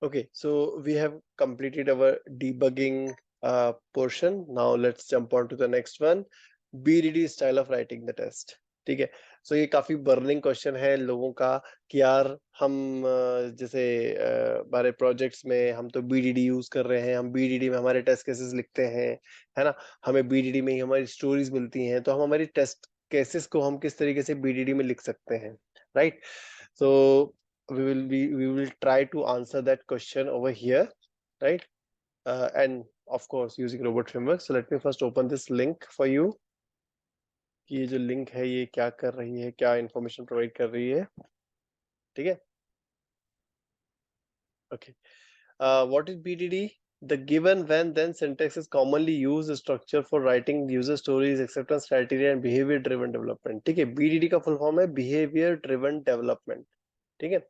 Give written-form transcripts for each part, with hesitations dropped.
Okay, so we have completed our debugging portion. Now let's jump on to the next one. BDD style of writing the test. ठीक है, so ये काफी burning question है लोगों का कि यार हम जैसे हमारे प्रोजेक्ट्स में हम तो बीडीडी यूज कर रहे हैं, हम बीडीडी में हमारे टेस्ट केसेस लिखते हैं, है ना, हमें बीडीडी में ही हमारी स्टोरीज मिलती हैं, तो हम हमारी टेस्ट केसेस को हम किस तरीके से बीडीडी में लिख सकते हैं, right? So we will try to answer that question over here, right? And of course using robot framework. So let me first open this link for you कि ये जो लिंक है ये क्या कर रही है, क्या इंफॉर्मेशन प्रोवाइड कर रही है, ठीक है? Okay. What is BDD? The given when then syntax is commonly used structure for writing user stories, acceptance criteria and behavior driven development. ठीक है, BDD का full form है behavior driven development. ठीक है,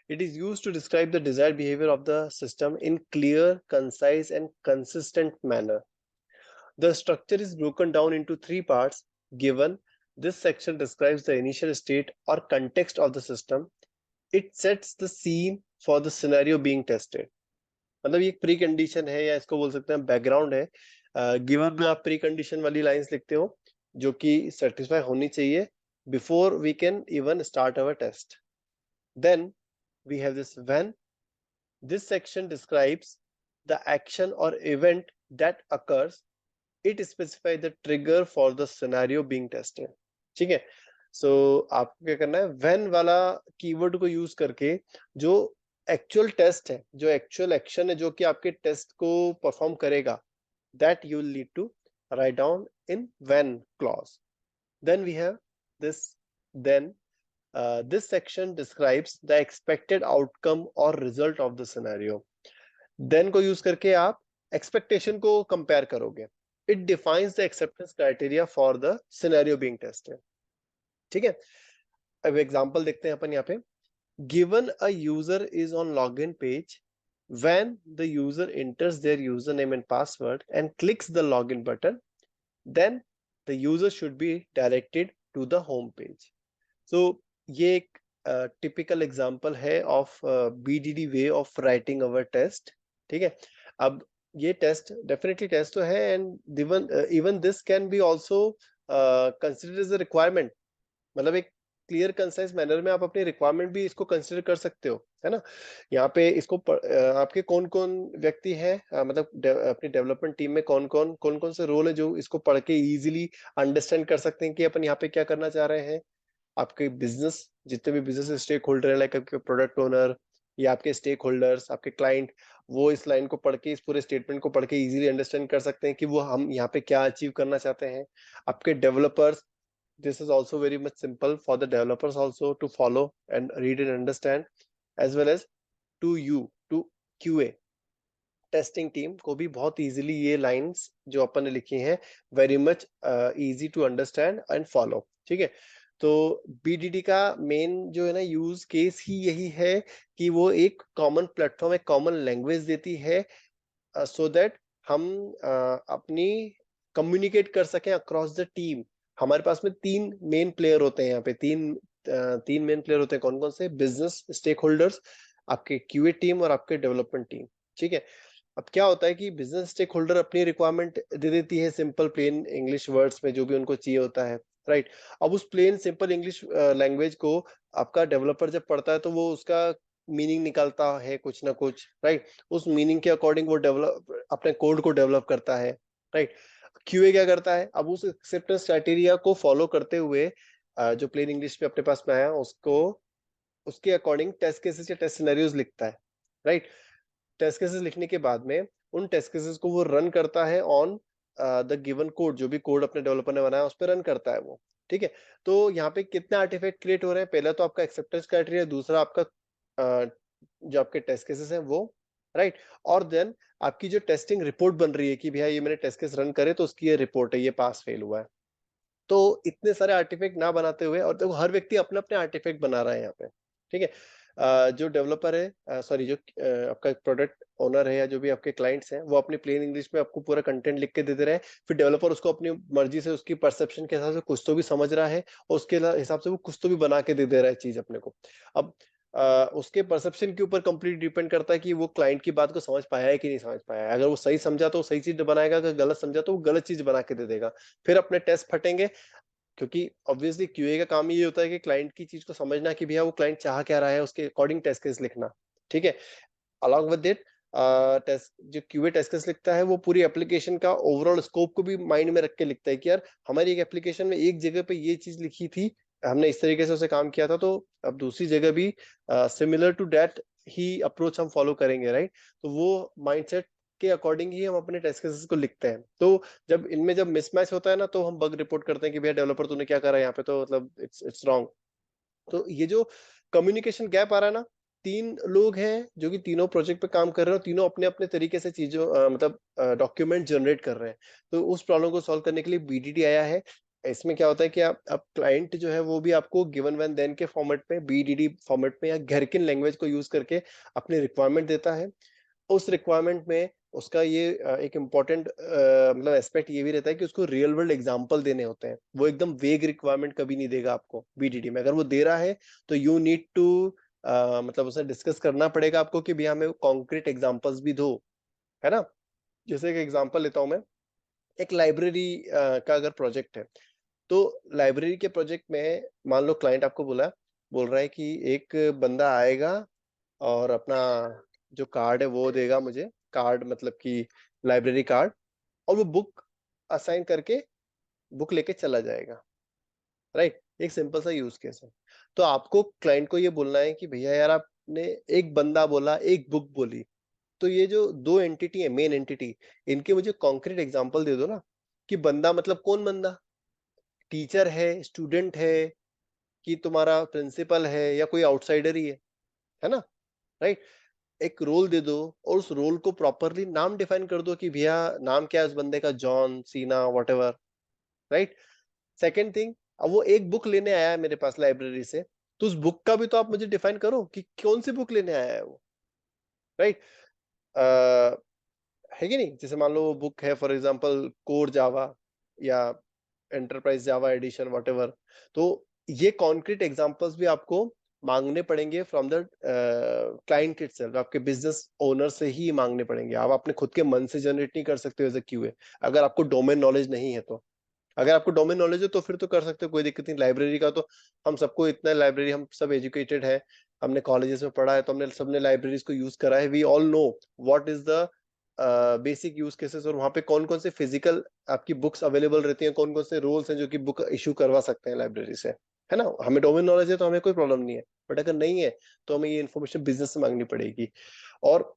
it is used to describe the desired behavior of the system in clear, concise and consistent manner. The structure is broken down into three parts. Given, this section describes the initial state or context of the system. It sets the scene for the scenario being tested. मतलब ये एक pre condition है या इसको बोल सकते हैं background है। गिवन में आप प्री कंडीशन वाली लाइंस लिखते हो जो कि सेटिस्फाई होनी चाहिए before we can even start our test. Then we have this when. This section describes the action और event that occurs. It specify the trigger for the scenario being tested. ठीक है, सो आपको क्या करना है, व्हेन वाला कीवर्ड को use करके जो एक्चुअल टेस्ट है, जो एक्चुअल एक्शन है जो कि आपके टेस्ट को परफॉर्म करेगा, that you will need to write down in when clause. Then we have this then. This section describes the expected outcome or result of the scenario. Then को use करके आप expectation को compare करोगे. It defines the acceptance criteria for the scenario being tested. ठीक है, अब example देखते हैं अपन यहाँ पे। Given a user is on login page, when the user enters their username and password and clicks the login button, then the user should be directed to the home page. So ये एक typical example है of BDD way of writing our test. ठीक है, अब ये test definitely test तो है and even this can be also considered as a requirement. मतलब एक क्लियर कंसाइज मैनर में आप अपनी रिक्वायरमेंट भी इसको कंसिडर कर सकते हो, है ना। यहाँ पे इसको आपके कौन कौन व्यक्ति हैं, मतलब अपनी डेवलपमेंट टीम में कौन कौन से रोल है जो इसको पढ़ के इजीली अंडरस्टैंड कर सकते हैं कि अपन यहाँ पे क्या करना चाह रहे हैं। आपके बिजनेस, जितने भी बिजनेस स्टेक होल्डर है, लाइक आपके प्रोडक्ट ओनर या आपके स्टेक होल्डर्स, आपके क्लाइंट, वो इस लाइन को पढ़ के, इस पूरे स्टेटमेंट को पढ़ के इजीली अंडरस्टैंड कर सकते हैं कि वो हम यहाँ पे क्या अचीव करना चाहते हैं। आपके developers, this is also very much simple for the developers also to follow and read and understand, as well as to you to QA testing team को भी बहुत इजीली ये लाइंस जो अपन ने लिखी हैं very much easy to understand and follow. ठीक है, तो बीडीडी का मेन जो है ना यूज केस ही यही है कि वो एक कॉमन प्लेटफॉर्म, एक कॉमन लैंग्वेज देती है सो दैट हम अपनी कम्युनिकेट कर सकें अक्रॉस द टीम। हमारे पास में तीन मेन प्लेयर होते हैं यहाँ पे, तीन मेन प्लेयर होते हैं। कौन कौन से? बिजनेस स्टेक होल्डर्स, आपके क्यूए टीम और आपके डेवलपमेंट टीम। ठीक है, अब क्या होता है कि बिजनेस स्टेक होल्डर अपनी रिक्वायरमेंट दे देती है सिंपल प्लेन इंग्लिश वर्ड्स में जो भी उनको चाहिए होता है, राइट। अब उस प्लेन सिंपल इंग्लिश लैंग्वेज को आपका डेवलपर जब पढ़ता है तो वो उसका मीनिंग निकालता है कुछ ना कुछ, राइट। उस मीनिंग के अकॉर्डिंग वो डेवलप अपने कोड को डेवलप करता है, राइट। क्यूए क्या करता है? अब उस एक्सेप्टेंस क्राइटेरिया को फॉलो करते हुए जो प्लेन इंग्लिश में अपने पास में आया उसको, उसके अकॉर्डिंग टेस्ट केसेस या टेस्ट सिनेरियोज लिखता है, राइट। टेस्ट केसेस लिखने के बाद में उन टेस्ट केसेस को वो रन करता है ऑन द गिवन कोड, जो भी कोड अपने डेवलपर ने बनाया उस पर रन करता है वो। ठीक है, तो यहाँ पे कितने आर्टिफैक्ट क्रिएट हो रहे हैं? पहला तो आपका एक्सेप्टेंस क्राइटेरिया, दूसरा आपका जो आपके टेस्ट केसेस हैं वो, राइट। और देन आपकी जो टेस्टिंग रिपोर्ट बन रही है कि भैया ये मैंने टेस्ट केस रन करे तो उसकी ये रिपोर्ट है, ये पास फेल हुआ है। तो इतने सारे आर्टिफैक्ट ना बनाते हुए, और देखो हर व्यक्ति अपने अपने आर्टिफैक्ट बना रहा है यहाँ पे, ठीक है। जो डेवलपर है, सॉरी जो आपका प्रोडक्ट ओनर है या जो भी आपके क्लाइंट्स हैं, वो अपनी प्लेन इंग्लिश में आपको पूरा कंटेंट लिख के दे दे रहे हैं। फिर डेवलपर उसको अपनी मर्जी से, उसकी परसेप्शन के हिसाब से कुछ तो भी समझ रहा है और उसके हिसाब से वो कुछ तो भी बना के दे दे रहा है चीज अपने को। अब उसके परसेप्शन के ऊपर कंप्लीट डिपेंड करता है कि वो क्लाइंट की बात को समझ पाया है कि नहीं समझ पाया है। अगर वो सही समझा तो वो सही चीज बनाएगा, अगर गलत समझा तो वो गलत चीज बना के दे देगा। फिर अपने टेस्ट फटेंगे, क्योंकि ऑब्वियसली क्यूए का काम ये होता है कि क्लाइंट की चीज को समझना कि भैया वो क्लाइंट चाह क्या रहा है, उसके अकॉर्डिंग टेस्ट केस लिखना। ठीक है, अलॉन्ग विद इट टेस्ट जो क्यूए टेस्ट केस लिखता है वो पूरी एप्लीकेशन का ओवरऑल स्कोप को भी माइंड में रख के लिखता है कि यार हमारी एक एप्लीकेशन में एक जगह पे ये चीज लिखी थी, हमने इस तरीके से उसे काम किया था, तो अब दूसरी जगह भी सिमिलर टू दैट ही अप्रोच हम फॉलो करेंगे, राइट। तो वो माइंडसेट के अकॉर्डिंग ही हम अपने टेस्ट केसेस को लिखते हैं। तो जब मिसमैच होता है ना, तो हम बग रिपोर्ट करते हैं कि भैया डेवलपर तूने क्या करा यहाँ पे, तो मतलब इट्स रॉन्ग। तो ये जो कम्युनिकेशन गैप आ रहा है ना, तीन लोग हैं जो कि तीनों प्रोजेक्ट पे काम कर रहे हैं और तीनों अपने अपने तरीके से चीजों मतलब डॉक्यूमेंट जनरेट कर रहे हैं। तो उस प्रॉब्लम को सॉल्व करने के लिए बीडीडी आया है। इसमें क्या होता है कि आप क्लाइंट जो है वो भी आपको गिवन व्हेन देन के फॉर्मेट में, बीडीडी फॉर्मेट में या घरकिन लैंग्वेज को यूज करके अपनी रिक्वायरमेंट देता है। उस रिक्वायरमेंट में उसका ये एक इम्पॉर्टेंट मतलब एस्पेक्ट ये भी रहता है कि उसको रियल वर्ल्ड एग्जांपल देने होते हैं। वो एकदम वेग रिक्वायरमेंट कभी नहीं देगा आपको बीडीडी में। अगर वो दे रहा है तो यू नीड टू मतलब उसे डिस्कस करना पड़ेगा आपको कि भैया हमें कॉन्क्रीट एग्जांपल्स भी दो, है ना। जैसे एक एग्जांपल लेता हूं मैं, एक लाइब्रेरी का अगर प्रोजेक्ट है, तो लाइब्रेरी के प्रोजेक्ट में मान लो क्लाइंट आपको बोल रहा है कि एक बंदा आएगा और अपना जो कार्ड है वो देगा मुझे, कार्ड मतलब कि लाइब्रेरी कार्ड, और वो बुक असाइन करके बुक लेके चला जाएगा, राइट। एक सिंपल सा यूज केस है। तो आपको क्लाइंट को ये बोलना है कि भैया यार आपने एक बंदा बोला, एक बुक बोली, तो ये जो दो एंटिटी है, मेन एंटिटी, इनके मुझे कॉन्क्रीट एग्जांपल दे दो ना। कि बंदा मतलब कौन बंदा, टीचर है, स्टूडेंट है, कि तुम्हारा प्रिंसिपल है, या कोई आउटसाइडर ही है ना, राइट। एक रोल दे दो और उस रोल को प्रॉपरली नाम डिफाइन कर दो कि भैया नाम क्या है उस बंदे का, जॉन, सीना, वॉटेवर, राइट। सेकेंड थिंग, अब वो एक बुक लेने आया है मेरे पास लाइब्रेरी से, तो उस बुक का भी तो आप मुझे डिफाइन करो कि कौन सी बुक लेने आया है वो, राइट। है कि नहीं। जैसे मान लो वो बुक है फॉर एग्जांपल कोर जावा या एंटरप्राइज जावा एडिशन वॉटेवर। तो ये कॉन्क्रीट एग्जांपल्स भी आपको मांगने पड़ेंगे फ्रॉम द क्लाइंट इटसेल्फ, आपके बिजनेस ओनर से ही मांगने पड़ेंगे। आप अपने खुद के मन से जनरेट नहीं कर सकते एज ए क्यूए, अगर आपको डोमेन नॉलेज नहीं है तो। अगर आपको डोमेन नॉलेज है तो फिर तो कर सकते हो, कोई दिक्कत नहीं। लाइब्रेरी का तो हम सबको इतना, लाइब्रेरी हम सब एजुकेटेड है, हमने कॉलेजेस में पढ़ा है, तो हमने सबने लाइब्रेरीज को यूज करा है। We all know what is the basic use cases, और वहां पे कौन कौन से फिजिकल आपकी बुक्स अवेलेबल रहती हैं, कौन कौन से रोल्स हैं जो कि बुक इशू करवा सकते हैं लाइब्रेरी से, है ना। हमें डोमेन नॉलेज है तो हमें कोई प्रॉब्लम नहीं है, बट अगर नहीं है तो हमें ये इन्फॉर्मेशन बिजनेस से मांगनी पड़ेगी। और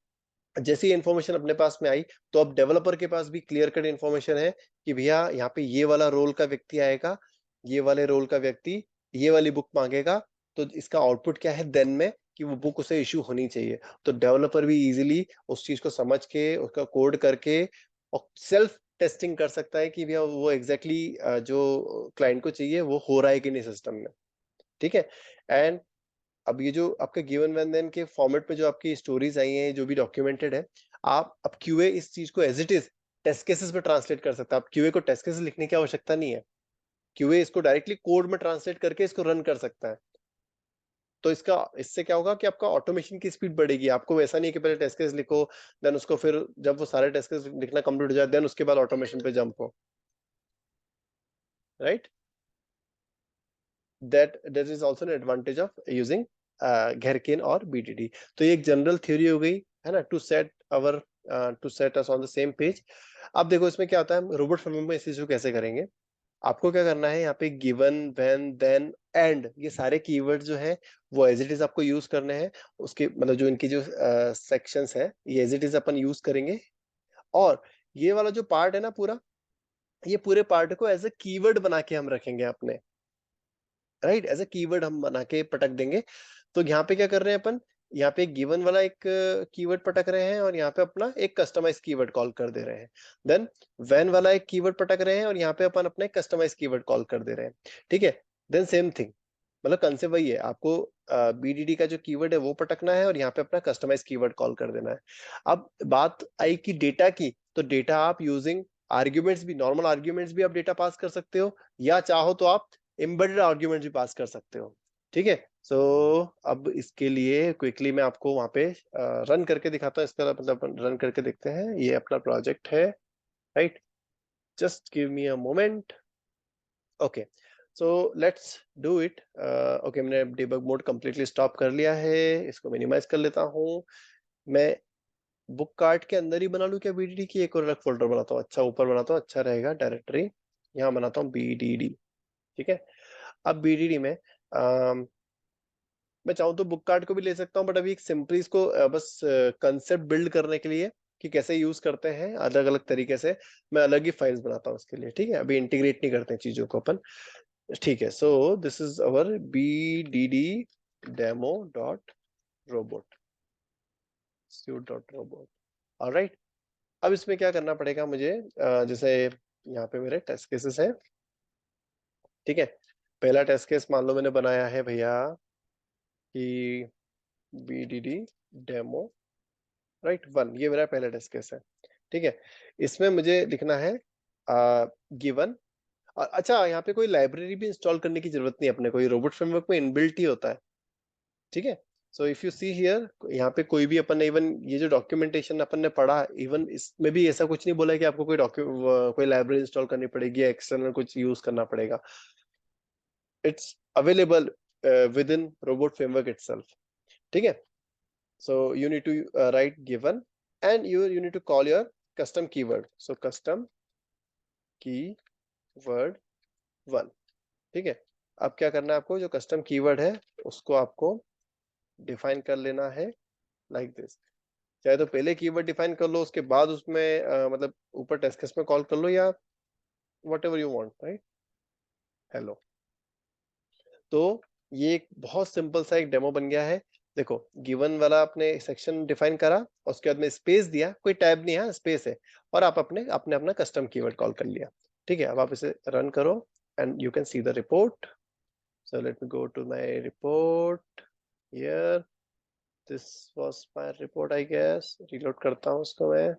जैसे ये इन्फॉर्मेशन अपने पास में आई, तो अब डेवलपर के पास भी क्लियर कट इन्फॉर्मेशन है कि भैया यहाँ पे ये वाला रोल का व्यक्ति आएगा, ये वाले रोल का व्यक्ति ये वाली बुक मांगेगा, तो इसका आउटपुट क्या है देन में, कि वो बुक उसे इशू होनी चाहिए। तो डेवलपर भी इजीली उस चीज को समझ के उसका कोड करके और सेल्फ टेस्टिंग कर सकता है कि भैया वो एग्जैक्टली जो क्लाइंट को चाहिए वो हो रहा है कि नहीं सिस्टम में। ठीक है। एंड अब ये जो आपके गिवन व्हेन देन के फॉर्मेट में जो आपकी स्टोरीज आई हैं, जो भी डॉक्यूमेंटेड है, आप अब क्यूए इस चीज को as it is test cases में ट्रांसलेट कर सकता है। आप क्यूए को टेस्ट केसेस लिखने की आवश्यकता नहीं है, क्यूए इसको डायरेक्टली कोड में ट्रांसलेट करके इसको रन कर सकता है। तो इससे क्या होगा कि आपका ऑटोमेशन की स्पीड बढ़ेगी। आपको वैसा नहीं है कि पहले टेस्ट केस लिखो, देन उसको फिर जब वो सारे टेस्ट केस लिखना कंप्लीट हो जाए देन उसके बाद ऑटोमेशन पे जंप हो, right. That is also an advantage of using Gherkin और BDD। तो ये एक जनरल थ्योरी हो गई, है ना, to set us on the same page. अब देखो इसमें क्या होता है, हम रोबोट फ्रेमवर्क में इस चीज को कैसे करेंगे। आपको क्या करना है, यहाँ पे गिवन, व्हेन, देन, एंड, ये सारे कीवर्ड जो है वो एज इट इज आपको यूज करने हैं। उसके मतलब जो इनकी जो सेक्शंस है ये एज इट इज अपन यूज करेंगे। और ये वाला जो पार्ट है ना पूरा, ये पूरे पार्ट को एज ए कीवर्ड बना के हम रखेंगे अपने, राइट। एज ए कीवर्ड हम बना के पटक देंगे। तो यहाँ पे क्या कर रहे हैं अपन, यहाँ पे गिवन वाला एक कीवर्ड पटक रहे हैं और यहाँ पे अपना एक कस्टमाइज कीवर्ड कॉल कर दे रहे हैं। देन व्हेन वाला एक कीवर्ड पटक रहे हैं और यहाँ पे अपन अपना एक कस्टमाइज कीवर्ड कॉल कर दे रहे हैं। ठीक है। देन सेम थिंग, मतलब कंसेप्ट वही है, आपको बीडीडी का जो कीवर्ड है वो पटकना है और यहाँ पे अपना कस्टमाइज कीवर्ड कॉल कर देना है। अब बात आई कि डेटा की, तो डेटा आप यूजिंग आर्ग्यूमेंट्स भी, नॉर्मल आर्ग्यूमेंट्स भी आप डेटा पास कर सकते हो, या चाहो तो आप एम्बेडेड आर्ग्यूमेंट भी पास कर सकते हो। ठीक है। सो अब इसके लिए क्विकली मैं आपको वहां पे रन करके दिखाता हूँ, इसका मतलब रन करके देखते हैं। ये अपना प्रोजेक्ट है, right. Just give me a moment. Okay, so let's do it. Okay, मैंने डिबग मोड कंप्लीटली स्टॉप कर लिया है, इसको मिनिमाइज कर लेता हूँ। मैं बुक कार्ट के अंदर ही बना लूं क्या बीडीडी की, एक और अलग फोल्डर बनाता हूँ, अच्छा ऊपर बनाता हूँ, अच्छा रहेगा। डायरेक्टरी यहाँ बनाता हूँ बीडीडी, ठीक है। अब बीडीडी में मैं चाहूँ तो बुक कार्ट को भी ले सकता हूँ, बट अभी एक सिंपली इसको बस कंसेप्ट बिल्ड करने के लिए कि कैसे यूज करते हैं अलग अलग तरीके से, मैं अलग ही फाइल्स बनाता हूँ उसके लिए, ठीक है। अभी इंटीग्रेट नहीं करते हैं चीजों को अपन, ठीक है। सो this is our VDD demo dot robot, suite dot robot, alright. अब इसमें क्या करना पड़ेगा मुझे, जैसे यहाँ पे मेरे टेस्ट केसेस है, ठीक है। पहला टेस्ट केस मान लो मैंने बनाया है भैया कि बीडीडी डेमो राइट 1, ये मेरा पहला टेस्ट केस है, ठीक है। इसमें मुझे लिखना है गिवन, और अच्छा यहाँ पे कोई लाइब्रेरी भी इंस्टॉल करने की जरूरत नहीं है अपने को, ये रोबोट फ्रेमवर्क में इनबिल्ट ही होता है, ठीक है। So if you see here, यहाँ पे कोई भी अपन ने इवन ये जो डॉक्यूमेंटेशन अपन ने पढ़ा, इवन इसमें भी ऐसा कुछ नहीं बोला है कि आपको कोई लाइब्रेरी इंस्टॉल करनी पड़ेगी या एक्सटर्नल कुछ यूज करना पड़ेगा। It's available within robot framework itself, ठीक है। So you need to write given and you need to call your custom keyword, so custom keyword 1, ठीक है। अब क्या करना है आपको, जो कस्टम कीवर्ड है उसको आपको डिफाइन कर लेना है लाइक दिस। चाहे तो पहले कीवर्ड डिफाइन कर लो, उसके बाद उसमें मतलब ऊपर टेस्ट केस में कॉल कर लो, या what ever you want, right. Hello, तो ये एक बहुत सिंपल सा एक डेमो बन गया है। देखो, गिवन वाला आपने सेक्शन डिफाइन करा, उसके बाद में स्पेस दिया, कोई टैब नहीं है, स्पेस है, और आप अपने अपने अपना कस्टम कीवर्ड कॉल कर लिया, ठीक है। अब आप इसे रन करो and you can see the report. So let me go to my report here, this was my report I guess. Reload करता हूँ उसको मैं,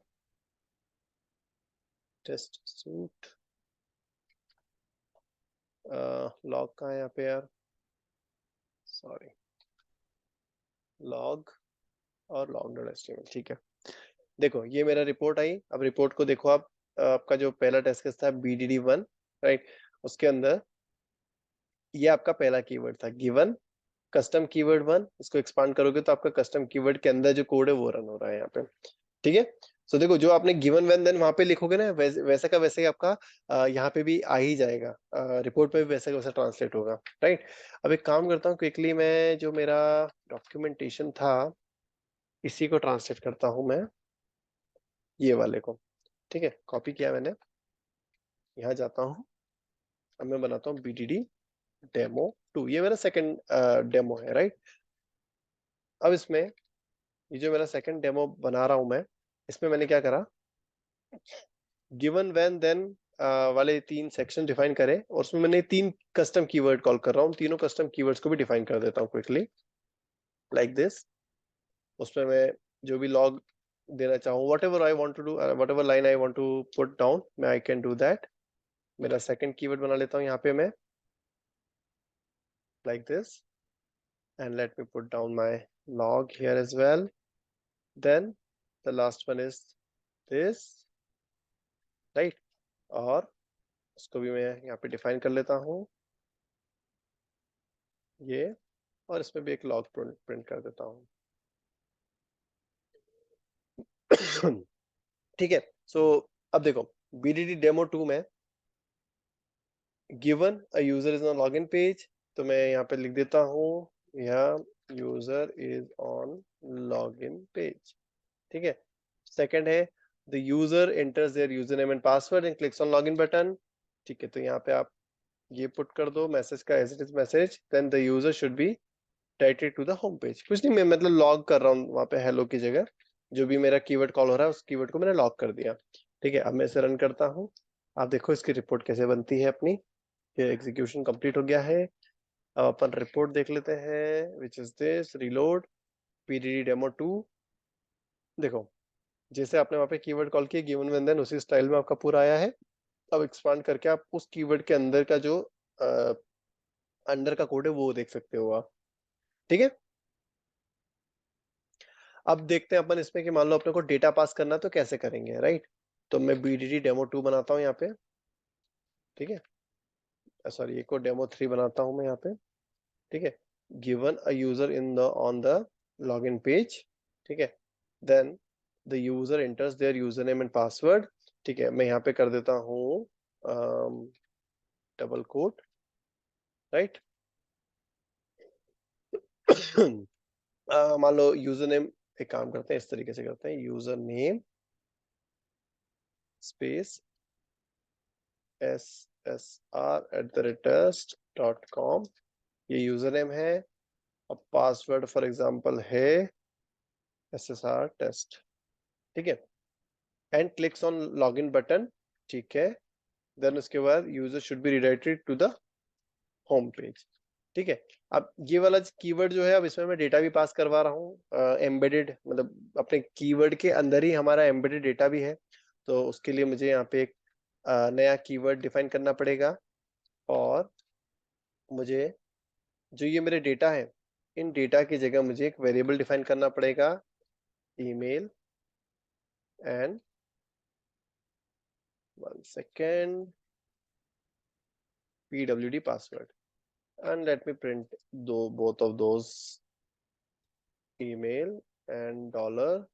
टेस्ट सूट, लॉग कहाँ है यहाँ पे यार, सॉरी, लॉग और लॉग डॉट एचटीएमएल, ठीक है। देखो ये मेरा रिपोर्ट आई। अब रिपोर्ट को देखो आप, आपका जो पहला टेस्ट केस था BDD1, राइट, उसके अंदर ये आपका पहला कीवर्ड था गिवन कस्टम कीवर्ड 1। इसको एक्सपांड करोगे तो आपका कस्टम कीवर्ड के अंदर जो कोड है वो रन हो रहा है यहाँ पे, ठीक है। सो देखो, जो आपने गिवन व्हेन देन वहां पे लिखोगे ना, वैसे का वैसे ही आपका यहाँ पे भी आ ही जाएगा, रिपोर्ट में भी वैसे का वैसा ट्रांसलेट होगा, राइट। अब एक काम करता हूँ क्विकली, मैं जो मेरा डॉक्यूमेंटेशन था इसी को ट्रांसलेट करता हूँ मैं, ये वाले को, ठीक है। कॉपी किया मैंने, यहाँ जाता हूँ, अब मैं बनाता हूँ BDD डेमो 2, ये मेरा सेकंड डेमो है, राइट। अब इसमें ये जो मेरा सेकंड डेमो बना रहा हूँ मैं, इसमें मैंने क्या करा, गिवन व्हेन देन वाले 3 सेक्शन डिफाइन करे, और उसमें मैंने 3 कस्टम कीवर्ड कॉल कर रहा हूँ, तीनों कस्टम कीवर्ड्स को भी डिफाइन कर देता हूँ क्विकली लाइक दिस। उसमें मैं जो भी लॉग देना चाहूँ, whatever I want to do, whatever line I want to put down, मैं आई कैन डू दैट। मेरा सेकंड कीवर्ड बना लेता हूँ यहाँ पे मैं like this, and let me put down my log here as well. Then the last one is this, right, और उसको भी मैं यहाँ पे डिफाइन कर लेता हूँ ये, और इसमें भी एक लॉग प्रिंट कर देता हूँ। ठीक है। सो अब देखो BDD डेमो 2 में given a user is on login page, तो मैं यहाँ पे लिख देता हूँ यहाँ user is on login page, ठीक है। सेकंड है the user enters their user name and password and clicks on login button, ठीक है। तो यहाँ पे आप ये पुट कर दो मैसेज का as it is message, then the user should be directed to the home page. कुछ नहीं, मैं मतलब लॉग कर रहा हूँ वहां पे हेलो की जगह, जो भी मेरा कीवर्ड कॉल हो रहा है उस कीवर्ड को मैंने लॉग कर दिया, ठीक है। अब मैं इसे रन करता हूँ, आप देखो इसकी रिपोर्ट कैसे बनती है अपनी। ये एग्जीक्यूशन कंप्लीट हो गया है। अब अपन रिपोर्ट देख लेते हैं, which is this, reload BDD demo 2। देखो, जैसे आपने वहां पे कीवर्ड कॉल किया गिवन व्हेन देन, उसी स्टाइल में आपका पूरा आया है। अब एक्सपांड करके आप उस कीवर्ड के अंदर का जो अंडर का कोड है वो देख सकते हो आप। ठीक है, अब देखते हैं अपन इसमें कि मान लो अपने को डेटा पास करना है तो कैसे करेंगे, राइट। तो मैं बीडीडी डेमो 2 बनाता हूँ यहाँ पे। ठीक है, सॉरी एक को डेमो 3 बनाता हूँ मैं यहाँ पे। ठीक है, given a user in the on the login page. ठीक है, then the user enters their user name and password. ठीक है, मैं यहाँ पे कर देता हूँ डबल कोट, राइट। मान लो यूजर नेम, एक काम करते हैं इस तरीके से करते हैं, यूजर नेम स्पेस ssr@test.com, ये यूजर नेम है। अब पासवर्ड फॉर एग्जांपल है SSR टेस्ट। ठीक है, and clicks on login button. ठीक है, देन उसके बाद user should be redirected to the home page. ठीक है, अब ये वाला कीवर्ड जो है, अब इसमें मैं डेटा भी पास करवा रहा हूँ एम्बेडेड, मतलब अपने कीवर्ड के अंदर ही हमारा एम्बेडेड डेटा भी है। तो उसके लिए मुझे यहाँ पे एक नया कीवर्ड डिफाइन करना पड़ेगा, और मुझे जो ये मेरे डेटा है, इन डेटा की जगह मुझे एक वेरिएबल डिफाइन करना पड़ेगा, email and 1 second pwd password, and let me print both of those, email and dollar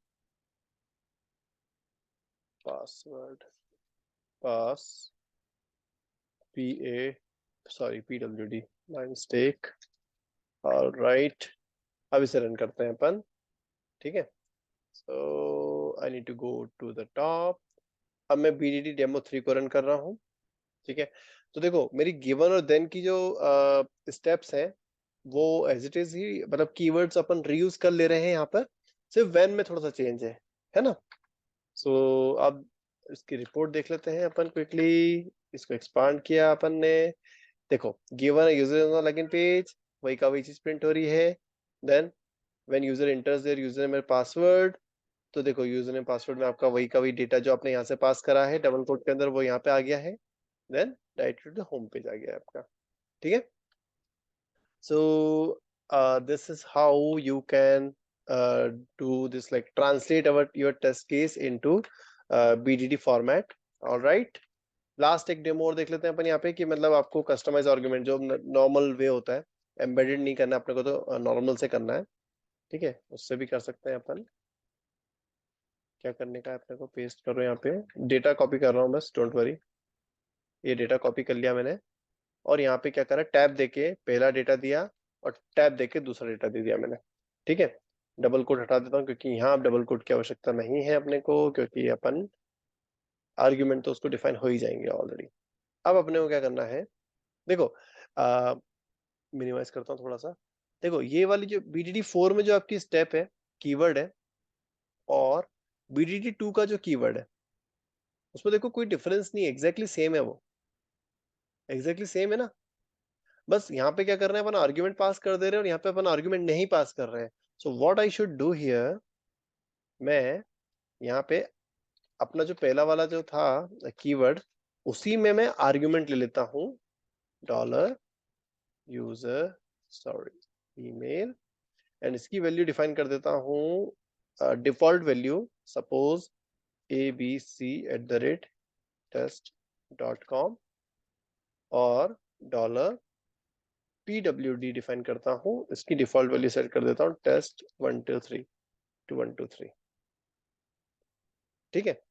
password, pass pwd, my mistake। all right, अब इसे रन करते हैं अपन। ठीक है, so I need to go to the top। अब मैं bdd demo 3 को run कर रहा हूँ। ठीक है, तो देखो मेरी गिवन और देन की जो स्टेप्स हैं वो एज इट इज ही, मतलब कीवर्ड्स अपन रीयूज कर ले रहे हैं यहाँ पर, सिर्फ व्हेन में थोड़ा सा चेंज है ना। सो अब इसकी रिपोर्ट देख लेते हैं अपन क्विकली। इसको एक्सपांड किया अपन ने, देखो given user on login page, वही का वही चीज प्रिंट हो रही है। Then when user enters their user name password, तो देखो यूजर नेम पासवर्ड में आपका वही का वही डेटा जो आपने यहाँ से पास करा है डबल कोड के अंदर, वो यहाँ पे आ गया है। Then direct to the home page आ गया है आपका। ठीक है, so this is how you can do this, like translate your test case into BDD format। all right, last एक डेमो और देख लेते हैं अपन यहाँ पे, कि मतलब आपको कस्टमाइज आर्गुमेंट जो नॉर्मल वे होता है, एम्बेडेड नहीं करना अपने को, तो नॉर्मल से करना है। ठीक है, उससे भी कर सकते हैं अपन। क्या करने का है अपने को, पेस्ट कर रहे हैं यहाँ पे, डेटा कॉपी कर रहा हूँ बस, डोंट वरी। ये डेटा कॉपी कर लिया मैंने, और यहाँ पे क्या करा, टैब देके पहला डेटा दिया और टैब देके दूसरा डेटा दे दिया मैंने। ठीक है, डबल कोट हटा देता हूँ क्योंकि यहाँ डबल कोट की आवश्यकता नहीं है अपने को, क्योंकि अपन आर्ग्यूमेंट तो उसको डिफाइन हो ही जाएंगे ऑलरेडी। अब अपने को क्या करना है, देखो मिनिमाइज करता हूँ थोड़ा सा। देखो ये वाली जो BDD 4 में जो आपकी स्टेप है, कीवर्ड है, और BDD 2 का जो कीवर्ड है, उसमें देखो कोई डिफरेंस नहीं है, एग्जैक्टली सेम है, वो एग्जैक्टली सेम है ना। बस यहाँ पे क्या कर रहे हैं अपन, आर्ग्यूमेंट पास कर दे रहे हैं, और यहाँ पे अपन आर्ग्यूमेंट नहीं पास कर रहे हैं। So what I should do here, मैं यहाँ पे अपना जो पहला वाला जो था कीवर्ड, उसी में मैं आर्ग्यूमेंट ले लेता हूँ, dollar user sorry email, and इसकी वैल्यू डिफाइन कर देता हूँ डिफॉल्ट वैल्यू, सपोज abc@test.com, और डॉलर pwd डिफाइन करता हूँ, इसकी डिफॉल्ट वैल्यू सेट कर देता हूँ टेस्ट 123 ठीक है,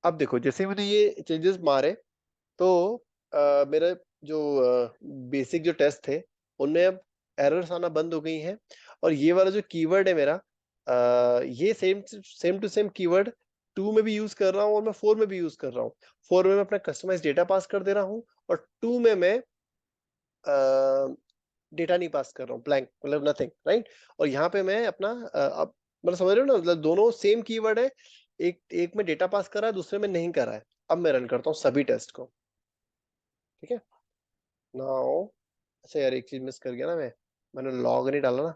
अब देखो जैसे मैंने ये चेंजेस मारे, तो मेरा जो बेसिक जो टेस्ट थे, उनमें अब एरर्स आना बंद हो गई हैं। और ये वाला जो कीवर्ड है मेरा, ये same same to same keyword 2 में भी यूज कर रहा हूँ, और मैं 4 में भी यूज कर रहा हूँ। 4 में मैं अपना कस्टमाइज डेटा पास कर दे रहा हूँ, और 2 में मैं डेटा नहीं पास कर रहा हूँ, ब्लैंक, मतलब नथिंग, राइट। और यहाँ पे मैं अपना अब मतलब समझ रहे हो ना, मतलब दोनों सेम कीवर्ड है, एक एक में डेटा पास करा है, दूसरे में नहीं करा है। अब मैं रन करता हूँ सभी टेस्ट को। ठीक है, नाउ अच्छा यार एक चीज मिस कर गया ना, मैंने लॉग नहीं डाला ना,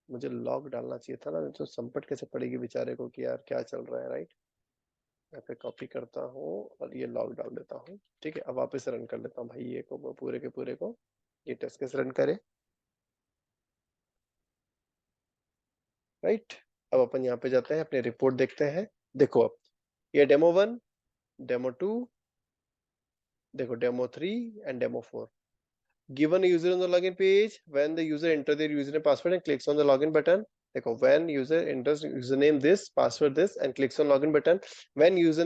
मुझे लॉग डालना चाहिए था ना, नहीं तो संपट कैसे पड़ेगी बेचारे को कि यार क्या चल रहा है, राइट। मैं पे कॉपी करता हूँ और ये लॉग डाल देता हूँ। ठीक है, अब वापस रन कर लेता हूँ भाई, ये को पूरे के पूरे को। ये टेस्ट केस रन करें, राइट। अब अपन यहाँ पे जाते हैं, अपने रिपोर्ट देखते हैं। देखो अब ये डेमो 1, डेमो 2, देखो demo 3 and demo 4। Given a user on the login page, when the user enter their username password and clicks on the login button, देखो when user enters username this, password this and clicks on login button, when user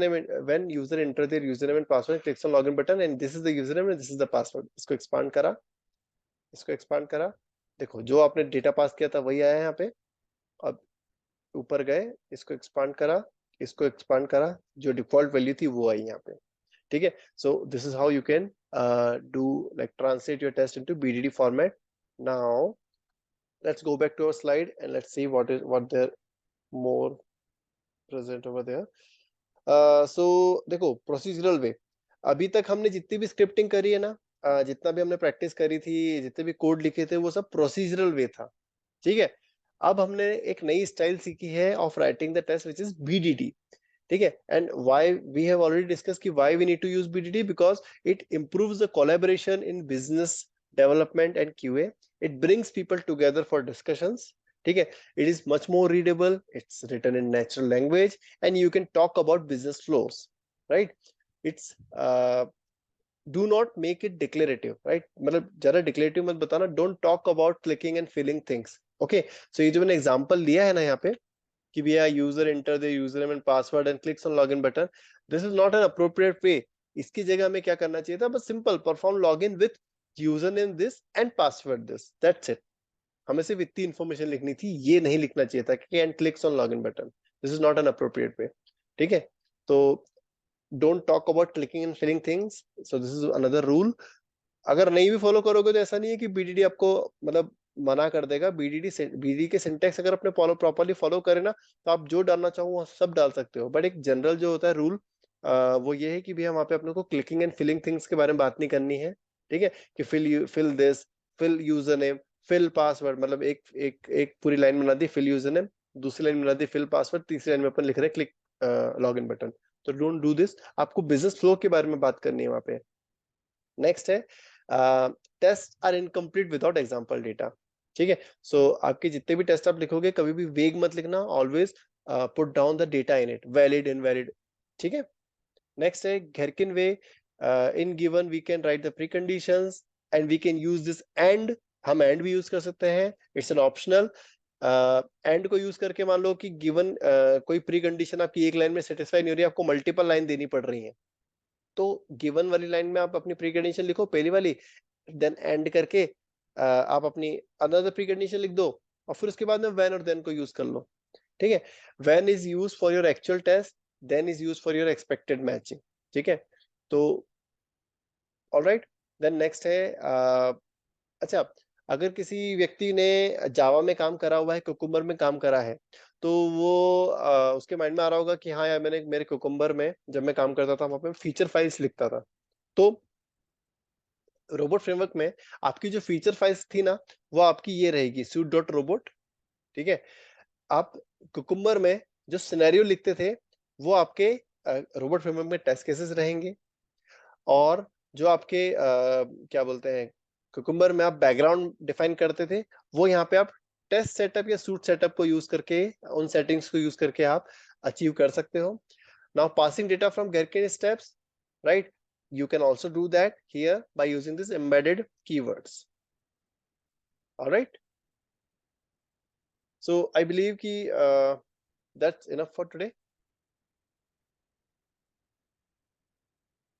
enter their username and password and clicks on login button and this is the username and this is the password। इसको expand करा, इसको expand करा, देखो जो आपने data pass किया था वही आया यहाँ पे। अब ऊपर गए, इसको expand करा, इसको expand करा, जो डिफॉल्ट वैल्यू थी वो आई यहाँ पे, ठीक है। So this is how you can do like translate your test into BDD format. Now let's go back to our slide and let's see what they're more present over there. So देखो procedural way, अभी तक हमने जितनी भी scripting करी है ना, जितना भी हमने प्रैक्टिस करी थी, जितने भी कोड लिखे थे, वो सब प्रोसीजरल वे था, ठीक है। अब हमने एक नई स्टाइल सीखी है of writing the test which is BDD, ठीक है। And why we have already discuss कि why we need to use BDD, because it improves the collaboration in business development and QA, it brings people together for discussions, ठीक है। It is much more readable, it's written in natural language and you can talk about business flows, right. It's do not make it declarative, right, मतलब ज्यादा declarative मत बताना, don't talk about clicking and filling things, okay. सो ये जो मैंने example लिया है ना यहाँ पे कि भैया user enter the user name and password and clicks on login button, this is not an appropriate वे। इसकी जगह हमें क्या करना चाहिए था, बस simple perform login with user name this and password this, that's it. हमें सिर्फ इतनी इंफॉर्मेशन लिखनी थी, ये नहीं लिखना चाहिए था कि and clicks on login button, this is not an appropriate way, ठीक है। तो don't talk about clicking and filling things, so this is another rule. अगर नहीं भी फॉलो करोगे तो ऐसा नहीं है कि बीडीडी आपको मतलब मना कर देगा। बीडीडी के सिंटेक्स अगर अपने प्रॉपर्ली फॉलो करें ना, तो आप जो डालना चाहो वो सब डाल सकते हो। बट एक जनरल जो होता है रूल, वो ये है कि भैया वहां पे अपने को क्लिकिंग एंड फिलिंग थिंग्स के बारे में बात नहीं करनी है, ठीक है। कि fill this, fill user name, fill password, मतलब एक एक एक पूरी लाइन बना दी फिल यूजर नेम, दूसरी लाइन बना दी फिल पासवर्ड, तीसरी लाइन में अपन लिख रहे हैं क्लिक लॉग इन बटन। तो डोंट डू दिस, आपको बिजनेस फ्लो के बारे में बात करनी है वहां पे। नेक्स्ट है test are incomplete without example data, ठीक है। सो आपके जितने भी टेस्ट आप लिखोगे कभी भी वेग मत लिखना, always put down the data in it, valid invalid, ठीक है। नेक्स्ट है Gherkin way, in given we can write the pre conditions and we can use this and, हम एंड भी यूज कर सकते हैं, इट्स एन ऑप्शनल। एंड को use करके मान लो कि गिवन कोई प्री कंडीशन आपकी एक लाइन में सेटिस्फाई नहीं हो रही है, आपको मल्टीपल लाइन देनी पड़ रही है, तो गिवन वाली लाइन में आप अपनी प्री कंडीशन लिखो पहली वाली, देन एंड करके आप अपनी अनदर प्री कंडीशन लिख दो, और फिर उसके बाद में व्हेन और देन को यूज कर लो, ठीक है। When is use for your actual test, then is use for your expected matching, ठीक है। तो ऑलराइट, देन नेक्स्ट है अच्छा, अगर किसी व्यक्ति ने जावा में काम करा हुआ है, कुकुम्बर में काम करा है, तो वो उसके माइंड में आ रहा होगा कि हाँ यार, मैंने मेरे कुकुम्बर में जब मैं काम करता था वहां पे फीचर फाइल्स लिखता था। तो रोबोट फ्रेमवर्क में आपकी जो फीचर फाइल्स थी ना, वो आपकी ये रहेगी सूट डॉट रोबोट, ठीक है। आप कुकुम्बर में जो सिनेरियो लिखते थे वो आपके रोबोट फ्रेमवर्क में टेस्ट केसेस रहेंगे, और जो आपके क्या बोलते हैं कुकुम्बर में आप बैकग्राउंड डिफाइन करते थे, वो यहाँ पे आप टेस्ट सेटअप या सूट सेटअप को यूज करके, उन सेटिंग्स को यूज करके आप अचीव कर सकते हो। Now passing data from Gherkin steps, right? You can also do that here by using this embedded keywords. All right. So I believe कि that's enough for today.